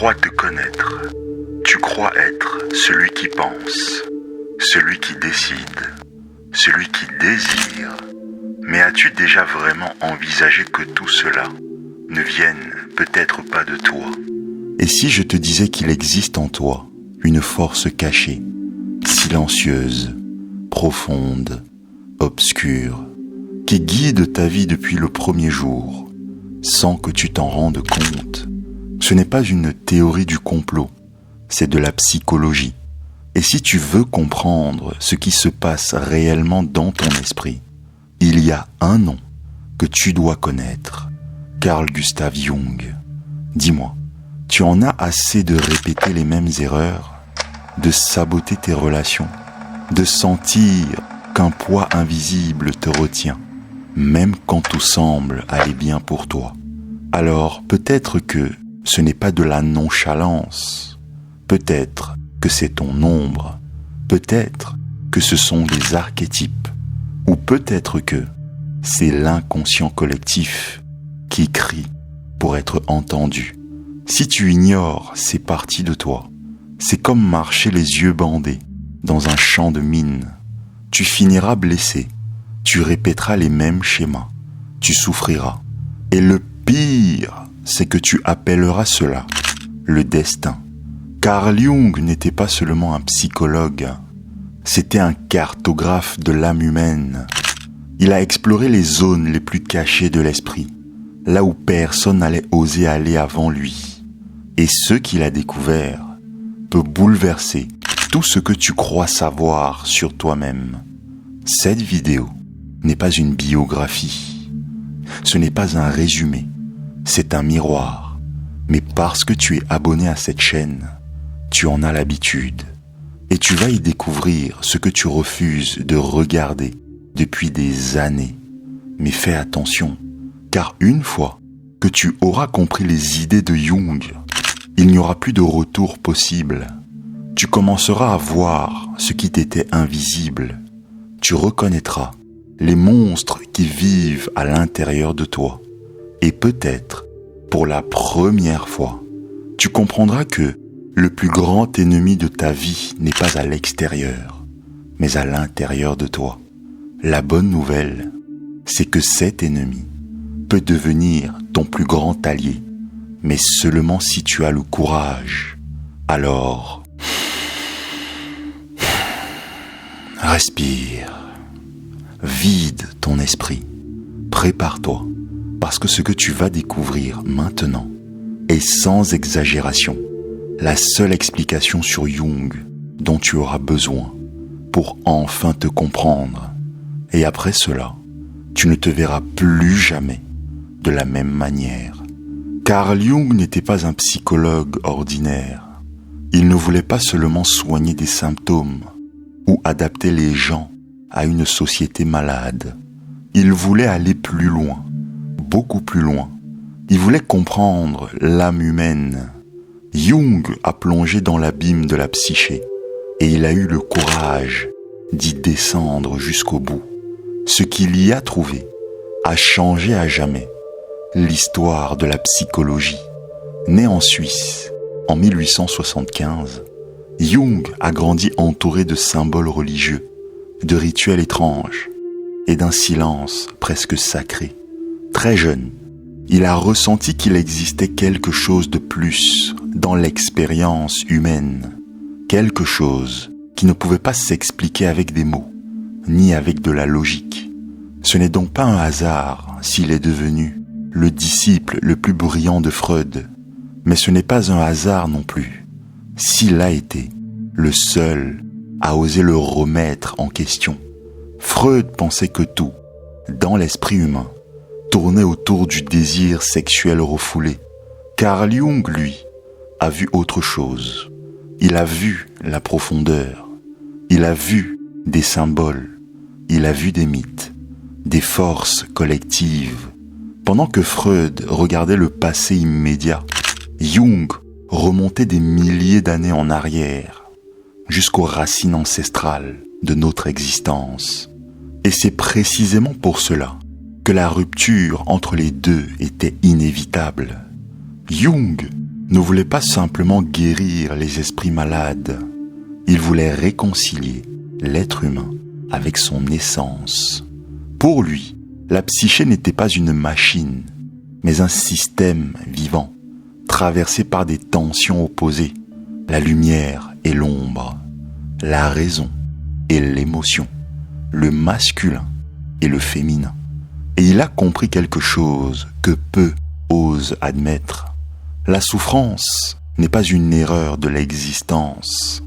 crois te connaître. Tu crois être celui qui pense, celui qui décide, celui qui désire. Mais as-tu déjà vraiment envisagé que tout cela ne vienne peut-être pas de toi? Et si je te disais qu'il existe en toi une force cachée, silencieuse, profonde, obscure, qui guide ta vie depuis le premier jour, sans que tu t'en rendes compte? Ce n'est pas une théorie du complot, c'est de la psychologie. Et si tu veux comprendre ce qui se passe réellement dans ton esprit, il y a un nom que tu dois connaître, Carl Gustav Jung. Dis-moi, tu en as assez de répéter les mêmes erreurs, de saboter tes relations, de sentir qu'un poids invisible te retient, même quand tout semble aller bien pour toi? Alors peut-être que ce n'est pas de la nonchalance, peut-être que c'est ton ombre, peut-être que ce sont des archétypes, ou peut-être que c'est l'inconscient collectif qui crie pour être entendu. Si tu ignores ces parties de toi, c'est comme marcher les yeux bandés dans un champ de mines. Tu finiras blessé, tu répéteras les mêmes schémas, tu souffriras. Et le pire, c'est que tu appelleras cela le destin. Carl Jung n'était pas seulement un psychologue, c'était un cartographe de l'âme humaine. Il a exploré les zones les plus cachées de l'esprit, là où personne n'allait oser aller avant lui. Et ce qu'il a découvert peut bouleverser tout ce que tu crois savoir sur toi-même. Cette vidéo n'est pas une biographie, ce n'est pas un résumé, c'est un miroir. Mais parce que tu es abonné à cette chaîne, tu en as l'habitude. Et tu vas y découvrir ce que tu refuses de regarder depuis des années. Mais fais attention, car une fois que tu auras compris les idées de Jung, il n'y aura plus de retour possible. Tu commenceras à voir ce qui t'était invisible. Tu reconnaîtras les monstres qui vivent à l'intérieur de toi. Et peut-être, pour la première fois, tu comprendras que le plus grand ennemi de ta vie n'est pas à l'extérieur, mais à l'intérieur de toi. La bonne nouvelle, c'est que cet ennemi peut devenir ton plus grand allié, mais seulement si tu as le courage. Alors, respire, vide ton esprit, prépare-toi, parce que ce que tu vas découvrir maintenant est sans exagération la seule explication sur Jung dont tu auras besoin pour enfin te comprendre. Et après cela, tu ne te verras plus jamais de la même manière. Carl Jung n'était pas un psychologue ordinaire. Il ne voulait pas seulement soigner des symptômes ou adapter les gens à une société malade. Il voulait aller plus loin, beaucoup plus loin. Il voulait comprendre l'âme humaine. Jung a plongé dans l'abîme de la psyché et il a eu le courage d'y descendre jusqu'au bout. Ce qu'il y a trouvé a changé à jamais l'histoire de la psychologie. Né en Suisse en 1875, Jung a grandi entouré de symboles religieux, de rituels étranges et d'un silence presque sacré. Très jeune, il a ressenti qu'il existait quelque chose de plus dans l'expérience humaine, quelque chose qui ne pouvait pas s'expliquer avec des mots, ni avec de la logique. Ce n'est donc pas un hasard s'il est devenu le disciple le plus brillant de Freud, mais ce n'est pas un hasard non plus s'il a été le seul à oser le remettre en question. Freud pensait que tout, dans l'esprit humain, tournait autour du désir sexuel refoulé. Carl Jung, lui, a vu autre chose. Il a vu la profondeur. Il a vu des symboles. Il a vu des mythes, des forces collectives. Pendant que Freud regardait le passé immédiat, Jung remontait des milliers d'années en arrière, jusqu'aux racines ancestrales de notre existence. Et c'est précisément pour cela que la rupture entre les deux était inévitable. Jung ne voulait pas simplement guérir les esprits malades, il voulait réconcilier l'être humain avec son essence. Pour lui, la psyché n'était pas une machine, mais un système vivant, traversé par des tensions opposées, la lumière et l'ombre, la raison et l'émotion, le masculin et le féminin. Et il a compris quelque chose que peu osent admettre. La souffrance n'est pas une erreur de l'existence,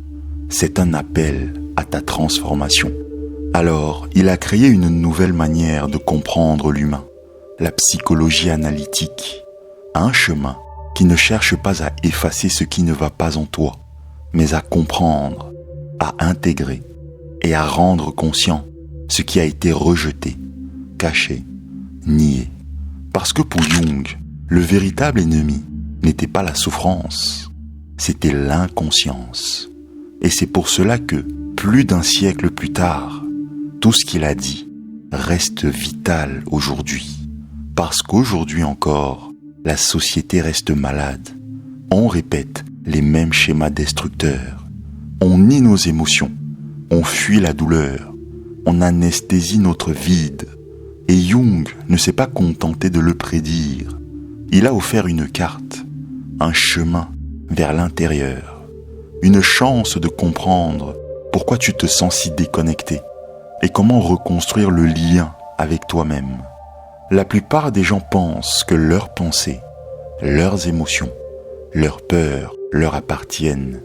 c'est un appel à ta transformation. Alors, il a créé une nouvelle manière de comprendre l'humain, la psychologie analytique, un chemin qui ne cherche pas à effacer ce qui ne va pas en toi, mais à comprendre, à intégrer et à rendre conscient ce qui a été rejeté, caché, nié. Parce que pour Jung, le véritable ennemi n'était pas la souffrance, c'était l'inconscience. Et c'est pour cela que, plus d'un siècle plus tard, tout ce qu'il a dit reste vital aujourd'hui. Parce qu'aujourd'hui encore, la société reste malade. On répète les mêmes schémas destructeurs. On nie nos émotions. On fuit la douleur. On anesthésie notre vide. Et Jung ne s'est pas contenté de le prédire. Il a offert une carte, un chemin vers l'intérieur, une chance de comprendre pourquoi tu te sens si déconnecté et comment reconstruire le lien avec toi-même. La plupart des gens pensent que leurs pensées, leurs émotions, leurs peurs leur appartiennent,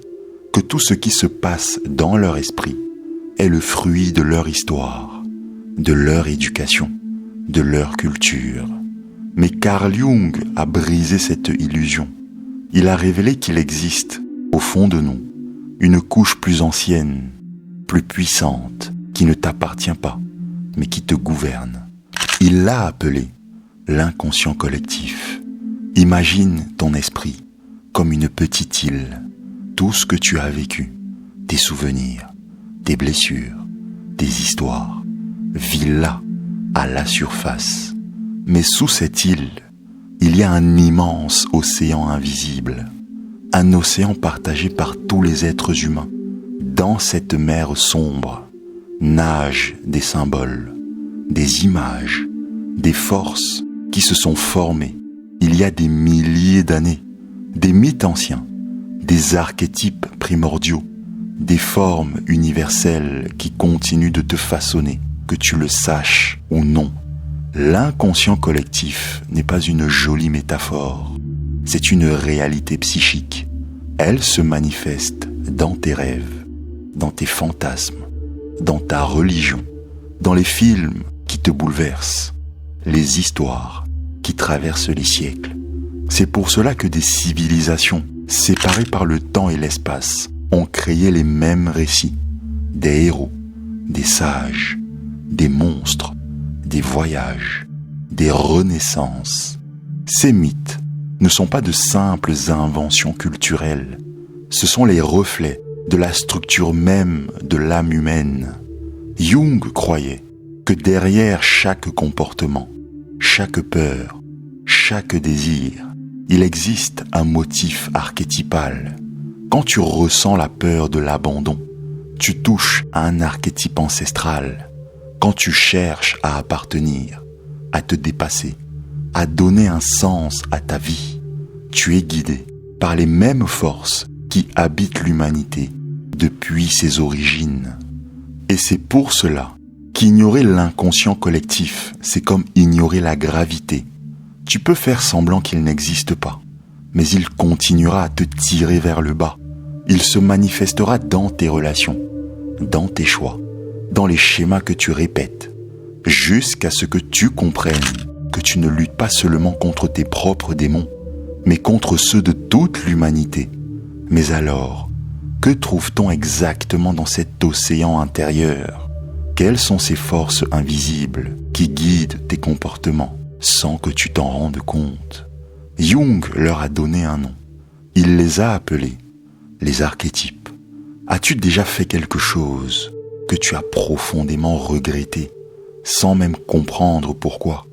que tout ce qui se passe dans leur esprit est le fruit de leur histoire, de leur éducation, de leur culture. Mais Carl Jung a brisé cette illusion. Il a révélé qu'il existe, au fond de nous, une couche plus ancienne, plus puissante, qui ne t'appartient pas, mais qui te gouverne. Il l'a appelé l'inconscient collectif. Imagine ton esprit comme une petite île. Tout ce que tu as vécu, tes souvenirs, tes blessures, tes histoires, vit là, à la surface. Mais sous cette île, il y a un immense océan invisible, un océan partagé par tous les êtres humains. Dans cette mer sombre, nagent des symboles, des images, des forces qui se sont formées il y a des milliers d'années, des mythes anciens, des archétypes primordiaux, des formes universelles qui continuent de te façonner, que tu le saches ou non. L'inconscient collectif n'est pas une jolie métaphore, c'est une réalité psychique. Elle se manifeste dans tes rêves, dans tes fantasmes, dans ta religion, dans les films qui te bouleversent, les histoires qui traversent les siècles. C'est pour cela que des civilisations, séparées par le temps et l'espace, ont créé les mêmes récits. Des héros, des sages, des monstres, des voyages, des renaissances. Ces mythes ne sont pas de simples inventions culturelles. Ce sont les reflets de la structure même de l'âme humaine. Jung croyait que derrière chaque comportement, chaque peur, chaque désir, il existe un motif archétypal. Quand tu ressens la peur de l'abandon, tu touches à un archétype ancestral. Quand tu cherches à appartenir, à te dépasser, à donner un sens à ta vie, tu es guidé par les mêmes forces qui habitent l'humanité depuis ses origines. Et c'est pour cela qu'ignorer l'inconscient collectif, c'est comme ignorer la gravité. Tu peux faire semblant qu'il n'existe pas, mais il continuera à te tirer vers le bas. Il se manifestera dans tes relations, dans tes choix, dans les schémas que tu répètes, jusqu'à ce que tu comprennes que tu ne luttes pas seulement contre tes propres démons, mais contre ceux de toute l'humanité. Mais alors, que trouve-t-on exactement dans cet océan intérieur? Quelles sont ces forces invisibles qui guident tes comportements sans que tu t'en rendes compte? Jung leur a donné un nom. Il les a appelés les archétypes. As-tu déjà fait quelque chose que tu as profondément regretté, sans même comprendre pourquoi?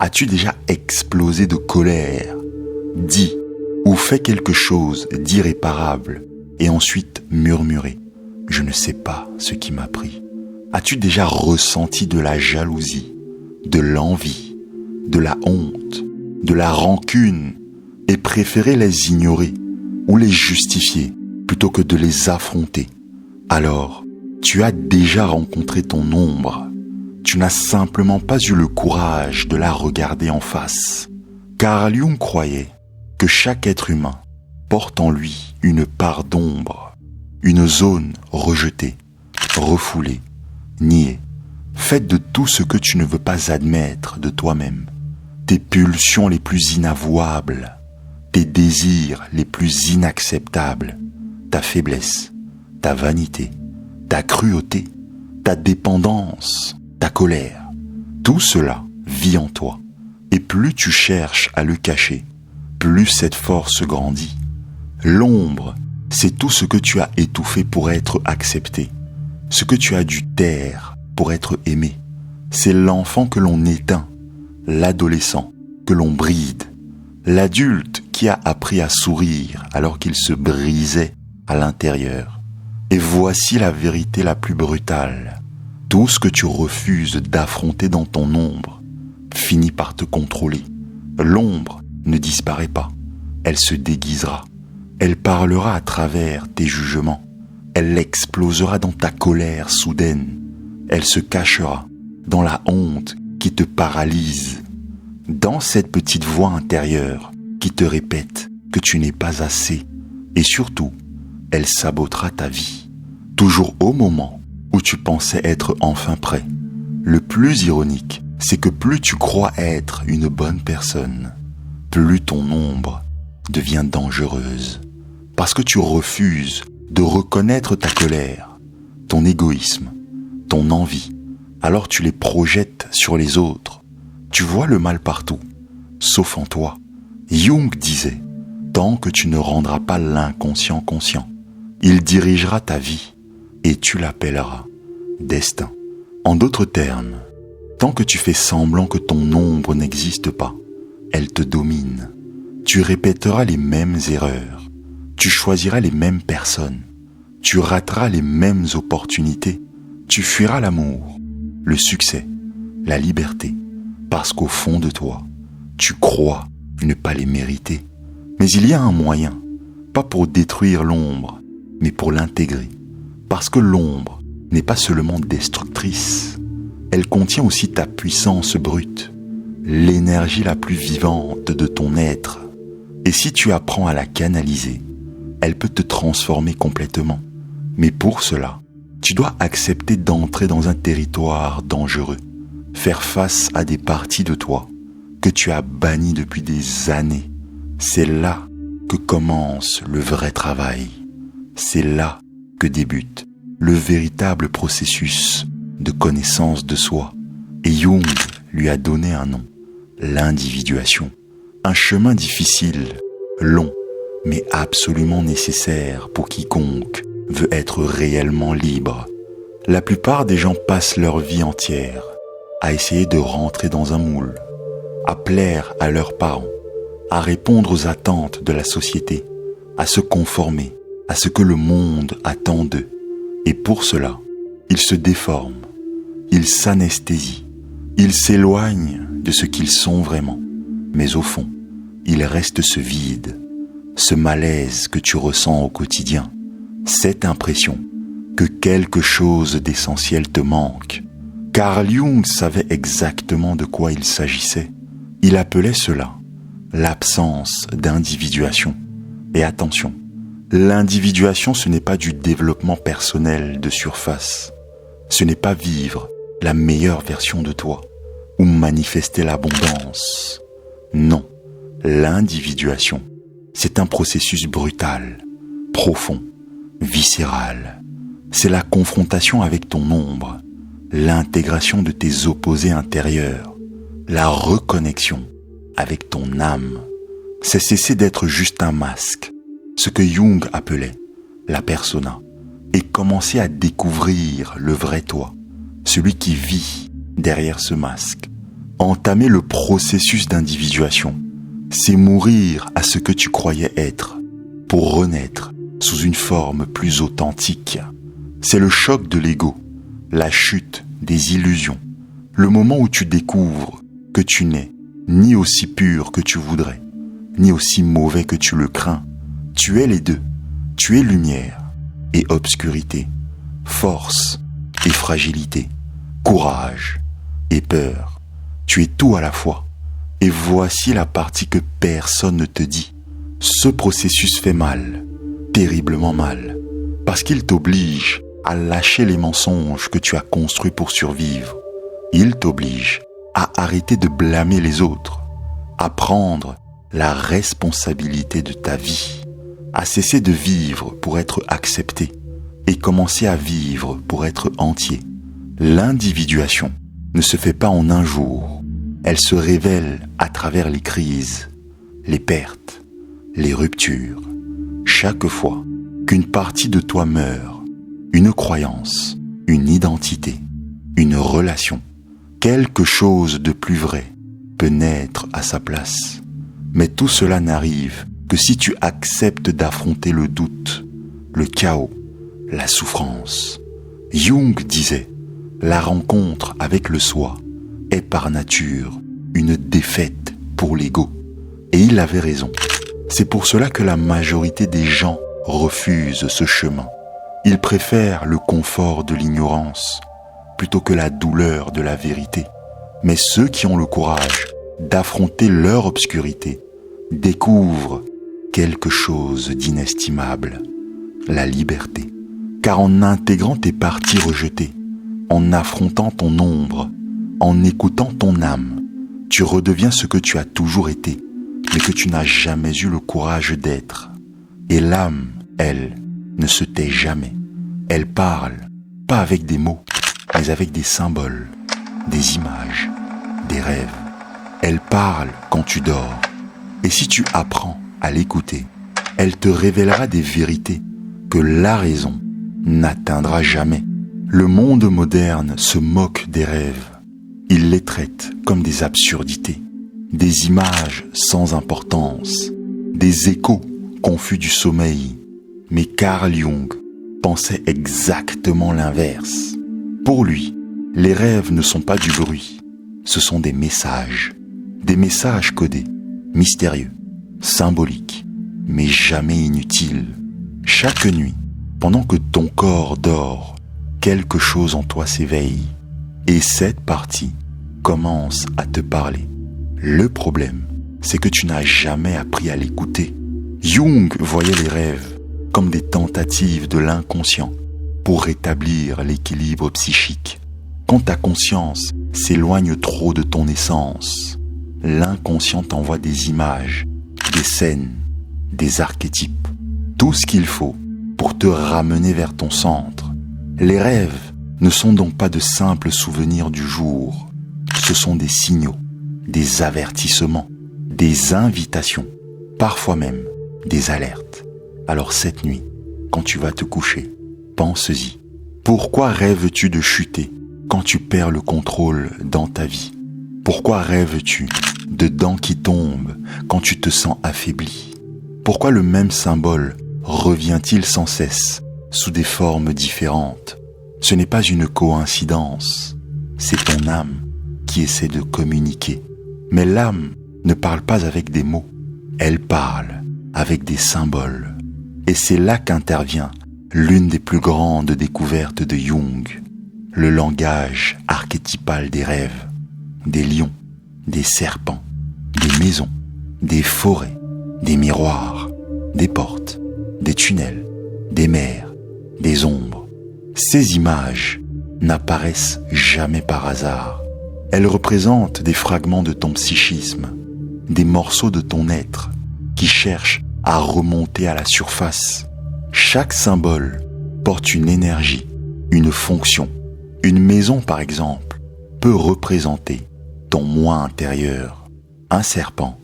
As-tu déjà explosé de colère, dit ou fait quelque chose d'irréparable et ensuite murmurer « Je ne sais pas ce qui m'a pris ». As-tu déjà ressenti de la jalousie, de l'envie, de la honte, de la rancune et préféré les ignorer ou les justifier plutôt que de les affronter? Alors, tu as déjà rencontré ton ombre. Tu n'as simplement pas eu le courage de la regarder en face. Carl Jung croyait que chaque être humain porte en lui une part d'ombre, une zone rejetée, refoulée, niée, faite de tout ce que tu ne veux pas admettre de toi-même, tes pulsions les plus inavouables, tes désirs les plus inacceptables, ta faiblesse, ta vanité, ta cruauté, ta dépendance, ta colère. Tout cela vit en toi. Et plus tu cherches à le cacher, plus cette force grandit. L'ombre, c'est tout ce que tu as étouffé pour être accepté, ce que tu as dû taire pour être aimé. C'est l'enfant que l'on éteint, l'adolescent que l'on bride, l'adulte qui a appris à sourire alors qu'il se brisait à l'intérieur. Et voici la vérité la plus brutale. Tout ce que tu refuses d'affronter dans ton ombre finit par te contrôler. L'ombre ne disparaît pas. Elle se déguisera. Elle parlera à travers tes jugements. Elle explosera dans ta colère soudaine. Elle se cachera dans la honte qui te paralyse. Dans cette petite voix intérieure qui te répète que tu n'es pas assez. Et surtout, elle sabotera ta vie. Toujours au moment où tu pensais être enfin prêt. Le plus ironique, c'est que plus tu crois être une bonne personne, plus ton ombre devient dangereuse. Parce que tu refuses de reconnaître ta colère, ton égoïsme, ton envie. Alors tu les projettes sur les autres. Tu vois le mal partout, sauf en toi. Jung disait, tant que tu ne rendras pas l'inconscient conscient, il dirigera ta vie et tu l'appelleras destin. En d'autres termes, tant que tu fais semblant que ton ombre n'existe pas, elle te domine. Tu répéteras les mêmes erreurs, tu choisiras les mêmes personnes, tu rateras les mêmes opportunités, tu fuiras l'amour, le succès, la liberté, parce qu'au fond de toi, tu crois ne pas les mériter. Mais il y a un moyen, pas pour détruire l'ombre, mais pour l'intégrer. Parce que l'ombre n'est pas seulement destructrice, elle contient aussi ta puissance brute, l'énergie la plus vivante de ton être. Et si tu apprends à la canaliser, elle peut te transformer complètement. Mais pour cela, tu dois accepter d'entrer dans un territoire dangereux, faire face à des parties de toi que tu as bannies depuis des années. C'est là que commence le vrai travail. C'est là que débute le véritable processus de connaissance de soi. Et Jung lui a donné un nom, l'individuation. Un chemin difficile, long, mais absolument nécessaire pour quiconque veut être réellement libre. La plupart des gens passent leur vie entière à essayer de rentrer dans un moule, à plaire à leurs parents, à répondre aux attentes de la société, à se conformer à ce que le monde attend d'eux. Et pour cela, ils se déforment, ils s'anesthésient, ils s'éloignent de ce qu'ils sont vraiment. Mais au fond, il reste ce vide, ce malaise que tu ressens au quotidien, cette impression que quelque chose d'essentiel te manque. Carl Jung savait exactement de quoi il s'agissait. Il appelait cela l'absence d'individuation. Et attention, l'individuation, ce n'est pas du développement personnel de surface. Ce n'est pas vivre la meilleure version de toi ou manifester l'abondance. Non, l'individuation, c'est un processus brutal, profond, viscéral. C'est la confrontation avec ton ombre, l'intégration de tes opposés intérieurs, la reconnexion avec ton âme. C'est cesser d'être juste un masque, ce que Jung appelait la persona, et commencer à découvrir le vrai toi, celui qui vit derrière ce masque. Entamer le processus d'individuation, c'est mourir à ce que tu croyais être pour renaître sous une forme plus authentique. C'est le choc de l'ego, la chute des illusions, le moment où tu découvres que tu n'es ni aussi pur que tu voudrais, ni aussi mauvais que tu le crains. Tu es les deux. Tu es lumière et obscurité, force et fragilité, courage et peur. Tu es tout à la fois. Et voici la partie que personne ne te dit. Ce processus fait mal, terriblement mal, parce qu'il t'oblige à lâcher les mensonges que tu as construits pour survivre. Il t'oblige à arrêter de blâmer les autres, à prendre la responsabilité de ta vie, à cesser de vivre pour être accepté et commencer à vivre pour être entier. L'individuation ne se fait pas en un jour. Elle se révèle à travers les crises, les pertes, les ruptures. Chaque fois qu'une partie de toi meurt, une croyance, une identité, une relation, quelque chose de plus vrai peut naître à sa place. Mais tout cela n'arrive que si tu acceptes d'affronter le doute, le chaos, la souffrance. Jung disait, la rencontre avec le soi est par nature une défaite pour l'ego. Et il avait raison. C'est pour cela que la majorité des gens refusent ce chemin. Ils préfèrent le confort de l'ignorance plutôt que la douleur de la vérité. Mais ceux qui ont le courage d'affronter leur obscurité découvrent quelque chose d'inestimable, la liberté. Car en intégrant tes parties rejetées, en affrontant ton ombre, en écoutant ton âme, tu redeviens ce que tu as toujours été, mais que tu n'as jamais eu le courage d'être. Et l'âme, elle, ne se tait jamais. Elle parle, pas avec des mots, mais avec des symboles, des images, des rêves. Elle parle quand tu dors. Et si tu apprends à l'écouter, elle te révélera des vérités que la raison n'atteindra jamais. Le monde moderne se moque des rêves. Il les traite comme des absurdités, des images sans importance, des échos confus du sommeil. Mais Carl Jung pensait exactement l'inverse. Pour lui, les rêves ne sont pas du bruit, ce sont des messages codés, mystérieux, symboliques, mais jamais inutiles. Chaque nuit, pendant que ton corps dort, quelque chose en toi s'éveille, et cette partie commence à te parler. Le problème, c'est que tu n'as jamais appris à l'écouter. Jung voyait les rêves comme des tentatives de l'inconscient pour rétablir l'équilibre psychique. Quand ta conscience s'éloigne trop de ton essence, l'inconscient t'envoie des images, des scènes, des archétypes, tout ce qu'il faut pour te ramener vers ton centre. Les rêves ne sont donc pas de simples souvenirs du jour, ce sont des signaux, des avertissements, des invitations, parfois même des alertes. Alors cette nuit, quand tu vas te coucher, pense-y. Pourquoi rêves-tu de chuter quand tu perds le contrôle dans ta vie? Pourquoi rêves-tu de dents qui tombent quand tu te sens affaibli? Pourquoi le même symbole revient-il sans cesse sous des formes différentes? Ce n'est pas une coïncidence, c'est ton âme qui essaie de communiquer. Mais l'âme ne parle pas avec des mots, elle parle avec des symboles. Et c'est là qu'intervient l'une des plus grandes découvertes de Jung, le langage archétypal des rêves, des lions, des serpents, des maisons, des forêts, des miroirs, des portes, des tunnels, des mers, des ombres. Ces images n'apparaissent jamais par hasard. Elles représentent des fragments de ton psychisme, des morceaux de ton être qui cherchent à remonter à la surface. Chaque symbole porte une énergie, une fonction. Une maison, par exemple, peut représenter ton moi intérieur. Un serpent,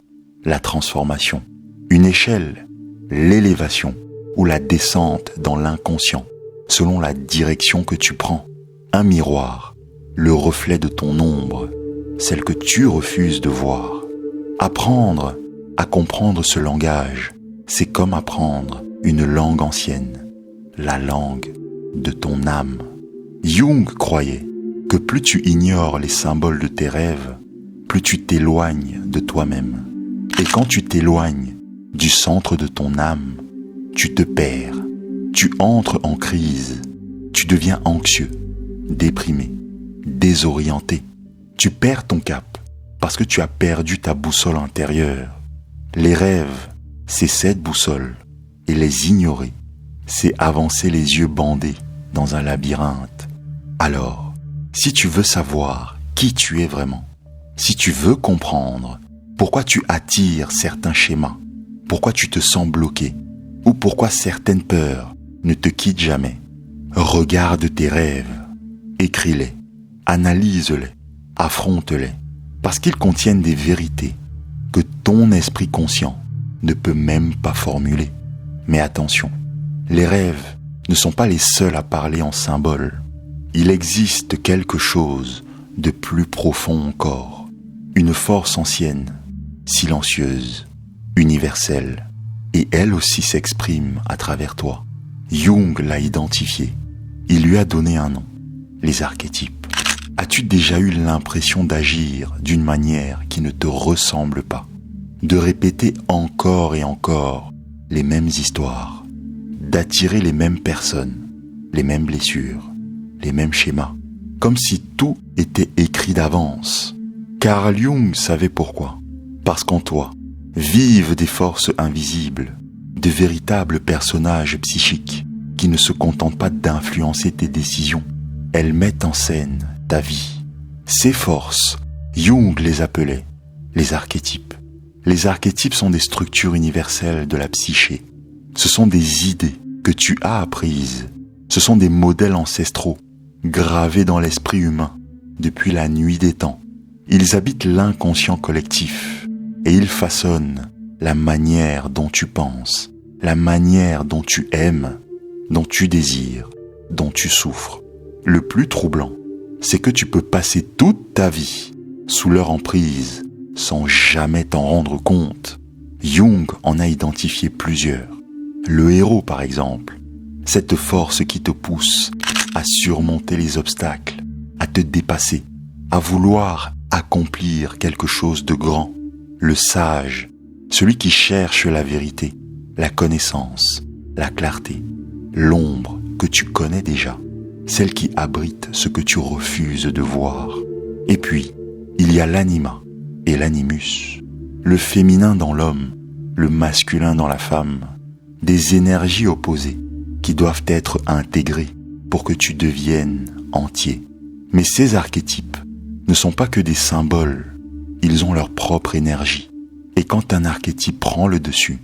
la transformation. Une échelle, l'élévation ou la descente dans l'inconscient, selon la direction que tu prends. Un miroir, le reflet de ton ombre, celle que tu refuses de voir. Apprendre À comprendre ce langage, c'est comme apprendre une langue ancienne, la langue de ton âme. Jung croyait que plus tu ignores les symboles de tes rêves, plus tu t'éloignes de toi-même. Et quand tu t'éloignes du centre de ton âme, tu te perds, tu entres en crise, tu deviens anxieux, déprimé, désorienté. Tu perds ton cap parce que tu as perdu ta boussole intérieure. Les rêves, c'est cette boussole, et les ignorer, c'est avancer les yeux bandés dans un labyrinthe. Alors, si tu veux savoir qui tu es vraiment, si tu veux comprendre pourquoi tu attires certains schémas, pourquoi tu te sens bloqué, ou pourquoi certaines peurs ne te quittent jamais, regarde tes rêves, écris-les, analyse-les, affronte-les, parce qu'ils contiennent des vérités que ton esprit conscient ne peut même pas formuler. Mais attention, les rêves ne sont pas les seuls à parler en symboles. Il existe quelque chose de plus profond encore, une force ancienne, silencieuse, universelle, et elle aussi s'exprime à travers toi. Jung l'a identifiée, il lui a donné un nom, les archétypes. As-tu déjà eu l'impression d'agir d'une manière qui ne te ressemble pas, de répéter encore et encore les mêmes histoires, d'attirer les mêmes personnes, les mêmes blessures, les mêmes schémas, comme si tout était écrit d'avance? Carl Jung savait pourquoi. Parce qu'en toi vivent des forces invisibles, de véritables personnages psychiques qui ne se contentent pas d'influencer tes décisions. Elles mettent en scène ta vie. Ces forces, Jung les appelait les archétypes. Les archétypes sont des structures universelles de la psyché. Ce sont des idées que tu as apprises. Ce sont des modèles ancestraux gravés dans l'esprit humain depuis la nuit des temps. Ils habitent l'inconscient collectif et ils façonnent la manière dont tu penses, la manière dont tu aimes, dont tu désires, dont tu souffres. Le plus troublant, c'est que tu peux passer toute ta vie sous leur emprise sans jamais t'en rendre compte. Jung en a identifié plusieurs. Le héros, par exemple, cette force qui te pousse à surmonter les obstacles, à te dépasser, à vouloir accomplir quelque chose de grand. Le sage, celui qui cherche la vérité, la connaissance, la clarté, l'ombre que tu connais déjà, celle qui abrite ce que tu refuses de voir. Et puis, il y a l'anima et l'animus, le féminin dans l'homme, le masculin dans la femme, des énergies opposées qui doivent être intégrées pour que tu deviennes entier. Mais ces archétypes ne sont pas que des symboles, ils ont leur propre énergie. Et quand un archétype prend le dessus,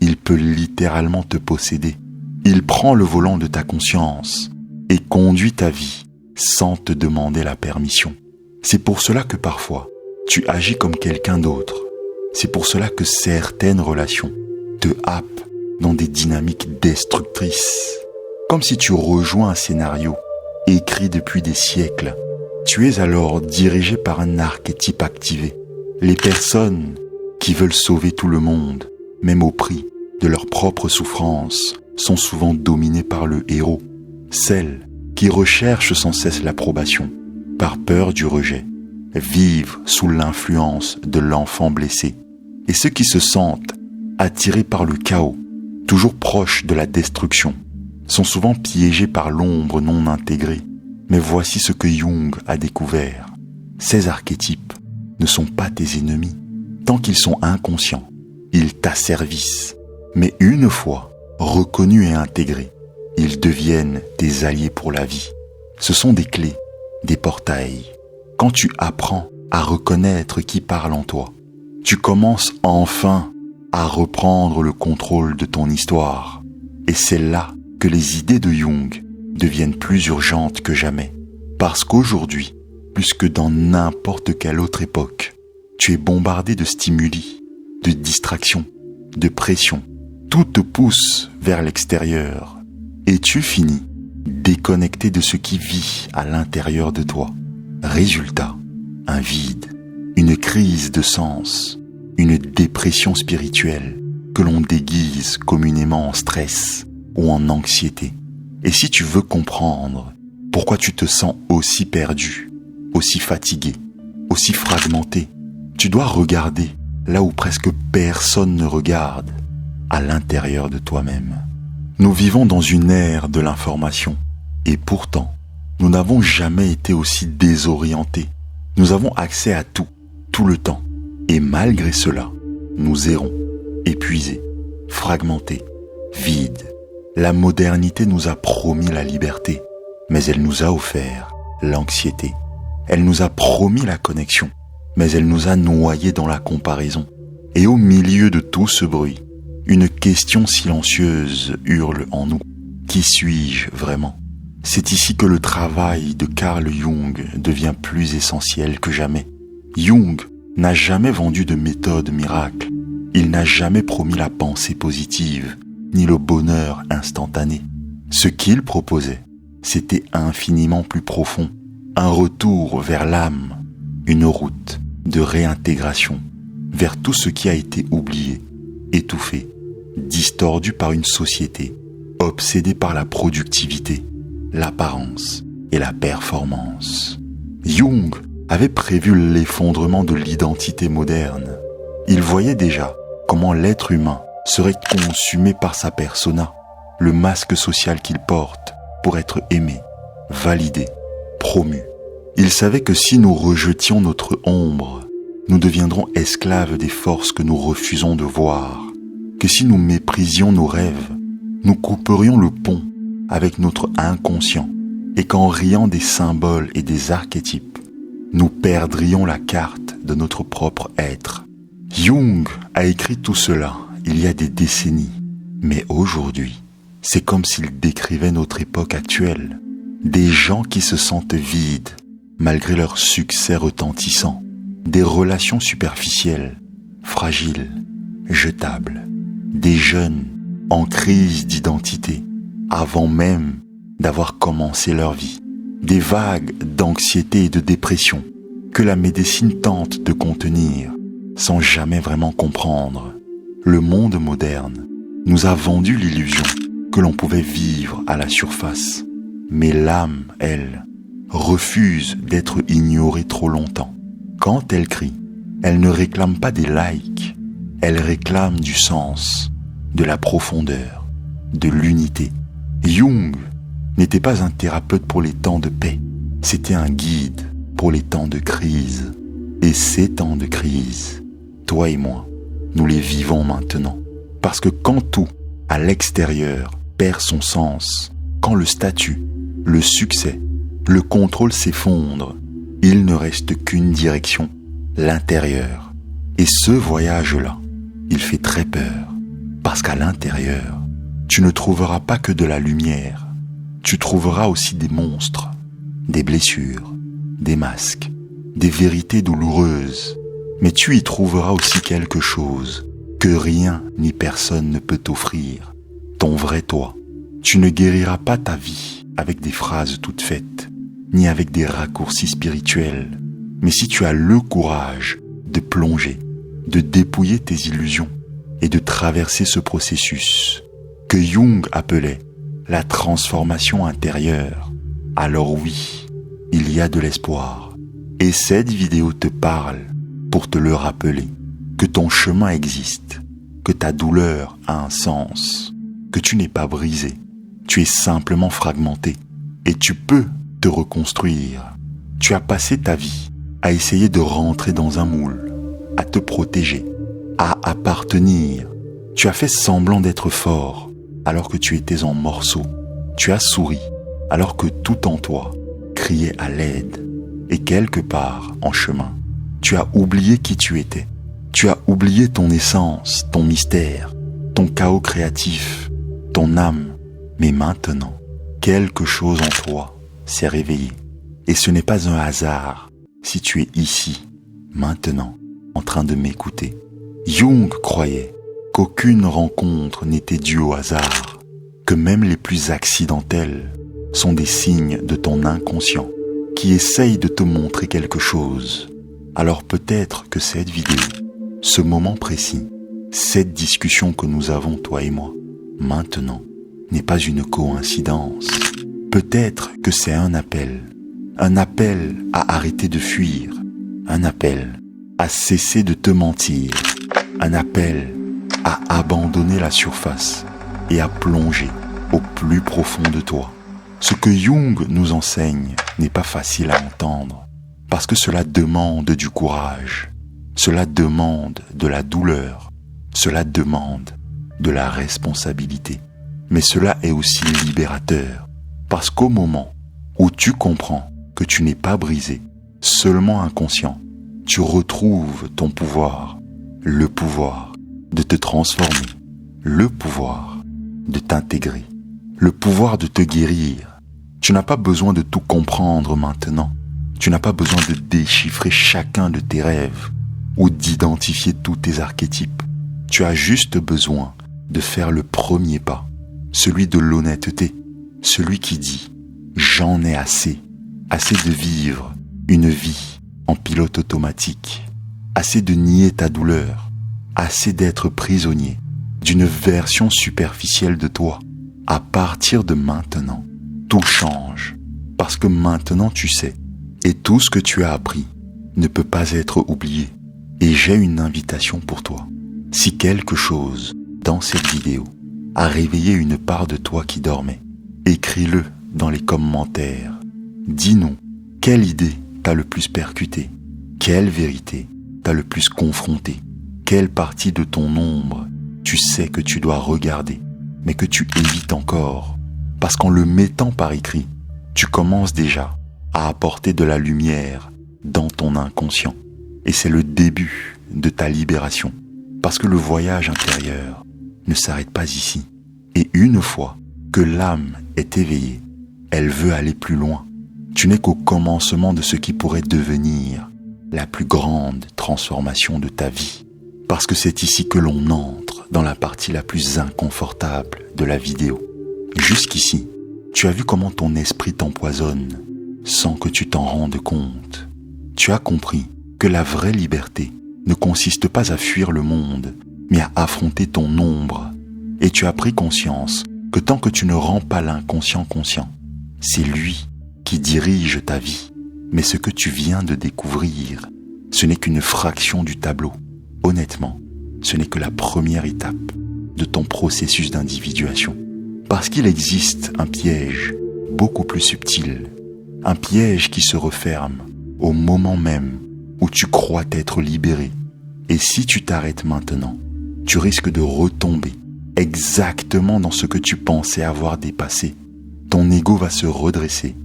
il peut littéralement te posséder. Il prend le volant de ta conscience et conduit ta vie sans te demander la permission. C'est pour cela que parfois, tu agis comme quelqu'un d'autre. C'est pour cela que certaines relations te happent dans des dynamiques destructrices. Comme si tu rejoins un scénario écrit depuis des siècles. Tu es alors dirigé par un archétype activé. Les personnes qui veulent sauver tout le monde, même au prix de leur propre souffrance, sont souvent dominées par le héros. Celles qui recherchent sans cesse l'approbation, par peur du rejet, vivent sous l'influence de l'enfant blessé. Et ceux qui se sentent attirés par le chaos, toujours proches de la destruction, sont souvent piégés par l'ombre non intégrée. Mais voici ce que Jung a découvert. Ces archétypes ne sont pas tes ennemis. Tant qu'ils sont inconscients, ils t'asservissent. Mais une fois reconnus et intégrés, ils deviennent tes alliés pour la vie. Ce sont des clés, des portails. Quand tu apprends à reconnaître qui parle en toi, tu commences enfin à reprendre le contrôle de ton histoire. Et c'est là que les idées de Jung deviennent plus urgentes que jamais. Parce qu'aujourd'hui, plus que dans n'importe quelle autre époque, tu es bombardé de stimuli, de distractions, de pression. Tout te pousse vers l'extérieur et tu finis déconnecté de ce qui vit à l'intérieur de toi. Résultat, un vide, une crise de sens. une dépression spirituelle que l'on déguise communément en stress ou en anxiété. Et si tu veux comprendre pourquoi tu te sens aussi perdu, aussi fatigué, aussi fragmenté, tu dois regarder là où presque personne ne regarde, à l'intérieur de toi-même. Nous vivons dans une ère de l'information et pourtant, nous n'avons jamais été aussi désorientés. Nous avons accès à tout, tout le temps. Et malgré cela, nous errons, épuisés, fragmentés, vides. La modernité nous a promis la liberté, mais elle nous a offert l'anxiété. Elle nous a promis la connexion, mais elle nous a noyés dans la comparaison. Et au milieu de tout ce bruit, une question silencieuse hurle en nous. Qui suis-je vraiment ? C'est ici que le travail de Carl Jung devient plus essentiel que jamais. Jung n'a jamais vendu de méthode miracle. Il n'a jamais promis la pensée positive, ni le bonheur instantané. Ce qu'il proposait, c'était infiniment plus profond. Un retour vers l'âme, une route de réintégration vers tout ce qui a été oublié, étouffé, distordu par une société obsédée par la productivité, l'apparence et la performance. Jung avait prévu l'effondrement de l'identité moderne. Il voyait déjà comment l'être humain serait consumé par sa persona, le masque social qu'il porte pour être aimé, validé, promu. Il savait que si nous rejetions notre ombre, nous deviendrons esclaves des forces que nous refusons de voir, que si nous méprisions nos rêves, nous couperions le pont avec notre inconscient et qu'en riant des symboles et des archétypes, nous perdrions la carte de notre propre être. Jung a écrit tout cela il y a des décennies, mais aujourd'hui, c'est comme s'il décrivait notre époque actuelle. Des gens qui se sentent vides malgré leur succès retentissant, des relations superficielles, fragiles, jetables, des jeunes en crise d'identité avant même d'avoir commencé leur vie, des vagues d'anxiété et de dépression que la médecine tente de contenir sans jamais vraiment comprendre. Le monde moderne nous a vendu l'illusion que l'on pouvait vivre à la surface, mais l'âme, elle, refuse d'être ignorée trop longtemps. Quand elle crie, elle ne réclame pas des likes, elle réclame du sens, de la profondeur, de l'unité. Jung n'était pas un thérapeute pour les temps de paix, c'était un guide pour les temps de crise. Et ces temps de crise, toi et moi, nous les vivons maintenant. Parce que quand tout, à l'extérieur, perd son sens, quand le statut, le succès, le contrôle s'effondre, il ne reste qu'une direction, l'intérieur. Et ce voyage-là, il fait très peur. Parce qu'à l'intérieur, tu ne trouveras pas que de la lumière. Tu trouveras aussi des monstres, des blessures, des masques, des vérités douloureuses. Mais tu y trouveras aussi quelque chose que rien ni personne ne peut t'offrir. Ton vrai toi. Tu ne guériras pas ta vie avec des phrases toutes faites, ni avec des raccourcis spirituels. Mais si tu as le courage de plonger, de dépouiller tes illusions et de traverser ce processus que Jung appelait la transformation intérieure, alors oui, il y a de l'espoir. Et cette vidéo te parle pour te le rappeler, que ton chemin existe, que ta douleur a un sens, que tu n'es pas brisé, tu es simplement fragmenté et tu peux te reconstruire. Tu as passé ta vie à essayer de rentrer dans un moule, à te protéger, à appartenir. Tu as fait semblant d'être fort alors que tu étais en morceaux. Tu as souri alors que tout en toi criait à l'aide. Et quelque part en chemin, tu as oublié qui tu étais. Tu as oublié ton essence, ton mystère, ton chaos créatif, ton âme. Mais maintenant, quelque chose en toi s'est réveillé. Et ce n'est pas un hasard si tu es ici, maintenant, en train de m'écouter. Jung croyait qu'aucune rencontre n'était due au hasard, que même les plus accidentelles sont des signes de ton inconscient qui essaye de te montrer quelque chose. Alors peut-être que cette vidéo ce moment précis, cette discussion que nous avons, toi et moi, maintenant, n'est pas une coïncidence. Peut-être que c'est un appel à arrêter de fuir, un appel à cesser de te mentir, un appel à abandonner la surface et à plonger au plus profond de toi. Ce que Jung nous enseigne n'est pas facile à entendre, parce que cela demande du courage, cela demande de la douleur, cela demande de la responsabilité. Mais cela est aussi libérateur, parce qu'au moment où tu comprends que tu n'es pas brisé, seulement inconscient, tu retrouves ton pouvoir, le pouvoir de te transformer, le pouvoir de t'intégrer, le pouvoir de te guérir. Tu n'as pas besoin de tout comprendre maintenant. Tu n'as pas besoin de déchiffrer chacun de tes rêves ou d'identifier tous tes archétypes. Tu as juste besoin de faire le premier pas, celui de l'honnêteté, celui qui dit « j'en ai assez », assez de vivre une vie en pilote automatique, assez de nier ta douleur, assez d'être prisonnier d'une version superficielle de toi. À partir de maintenant, tout change, parce que maintenant tu sais, et tout ce que tu as appris ne peut pas être oublié. Et j'ai une invitation pour toi. Si quelque chose, dans cette vidéo, a réveillé une part de toi qui dormait, écris-le dans les commentaires. Dis-nous, quelle idée t'a le plus percuté? Quelle vérité t'a le plus confronté? Quelle partie de ton ombre tu sais que tu dois regarder, mais que tu évites encore? Parce qu'en le mettant par écrit, tu commences déjà à apporter de la lumière dans ton inconscient. Et c'est le début de ta libération. Parce que le voyage intérieur ne s'arrête pas ici. Et une fois que l'âme est éveillée, elle veut aller plus loin. Tu n'es qu'au commencement de ce qui pourrait devenir la plus grande transformation de ta vie. Parce que c'est ici que l'on entre dans la partie la plus inconfortable de la vidéo. Jusqu'ici, tu as vu comment ton esprit t'empoisonne sans que tu t'en rendes compte. Tu as compris que la vraie liberté ne consiste pas à fuir le monde, mais à affronter ton ombre. Et tu as pris conscience que tant que tu ne rends pas l'inconscient conscient, c'est lui qui dirige ta vie. Mais ce que tu viens de découvrir, ce n'est qu'une fraction du tableau. Honnêtement, ce n'est que la première étape de ton processus d'individuation. Parce qu'il existe un piège beaucoup plus subtil, un piège qui se referme au moment même où tu crois t'être libéré. Et si tu t'arrêtes maintenant, tu risques de retomber exactement dans ce que tu pensais avoir dépassé. Ton ego va se redresser,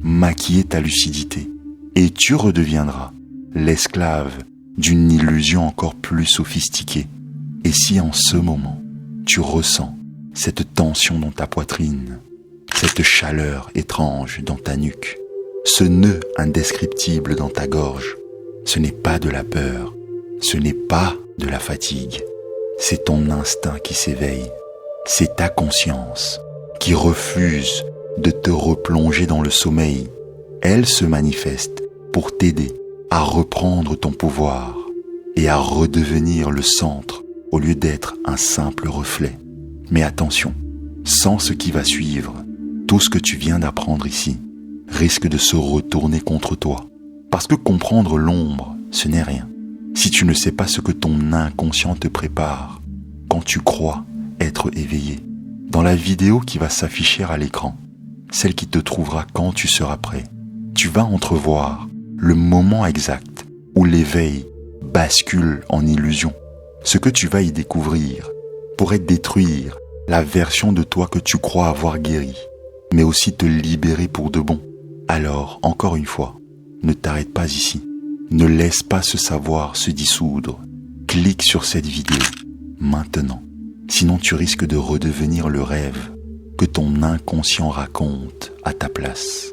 maquiller ta lucidité, et tu redeviendras l'esclave d'une illusion encore plus sophistiquée. Et si en ce moment, tu ressens cette tension dans ta poitrine, cette chaleur étrange dans ta nuque, ce nœud indescriptible dans ta gorge, ce n'est pas de la peur, ce n'est pas de la fatigue, c'est ton instinct qui s'éveille, c'est ta conscience qui refuse de te replonger dans le sommeil. Elle se manifeste pour t'aider à reprendre ton pouvoir et à redevenir le centre au lieu d'être un simple reflet. Mais attention, sans ce qui va suivre, tout ce que tu viens d'apprendre ici risque de se retourner contre toi. Parce que comprendre l'ombre, ce n'est rien. Si tu ne sais pas ce que ton inconscient te prépare quand tu crois être éveillé. Dans la vidéo qui va s'afficher à l'écran, celle qui te trouvera quand tu seras prêt, tu vas entrevoir le moment exact où l'éveil bascule en illusion. Ce que tu vas y découvrir pourrait détruire la version de toi que tu crois avoir guérie, mais aussi te libérer pour de bon. Alors, encore une fois, ne t'arrête pas ici. Ne laisse pas ce savoir se dissoudre. Clique sur cette vidéo maintenant. Sinon, tu risques de redevenir le rêve que ton inconscient raconte à ta place.